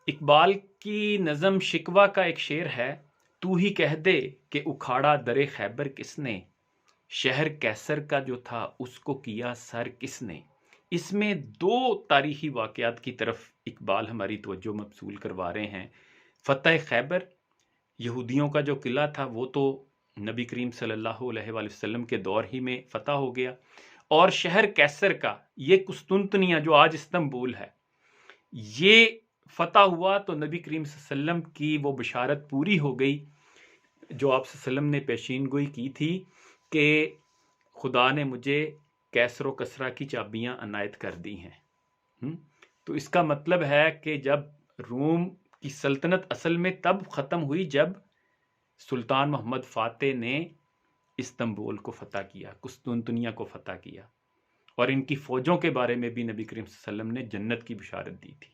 اقبال کی نظم شکوہ کا ایک شعر ہے، تو ہی کہہ دے کہ اکھاڑا در خیبر کس نے، شہر کیسر کا جو تھا اس کو کیا سر کس نے۔ اس میں دو تاریخی واقعات کی طرف اقبال ہماری توجہ مبذول کروا رہے ہیں۔ فتح خیبر، یہودیوں کا جو قلعہ تھا وہ تو نبی کریم صلی اللہ علیہ وآلہ وسلم کے دور ہی میں فتح ہو گیا، اور شہر کیسر کا، یہ قسطنطنیہ جو آج استنبول ہے، یہ فتح ہوا تو نبی کریم صلی اللہ علیہ وسلم کی وہ بشارت پوری ہو گئی جو آپ صلی اللہ علیہ وسلم نے پیشین گوئی کی تھی کہ خدا نے مجھے کیسر و کسرا کی چابیاں عنایت کر دی ہیں۔ تو اس کا مطلب ہے کہ جب روم کی سلطنت اصل میں تب ختم ہوئی جب سلطان محمد فاتح نے استنبول کو فتح کیا، قسطنطنیہ کو فتح کیا، اور ان کی فوجوں کے بارے میں بھی نبی کریم صلی اللہ علیہ وسلم نے جنت کی بشارت دی تھی۔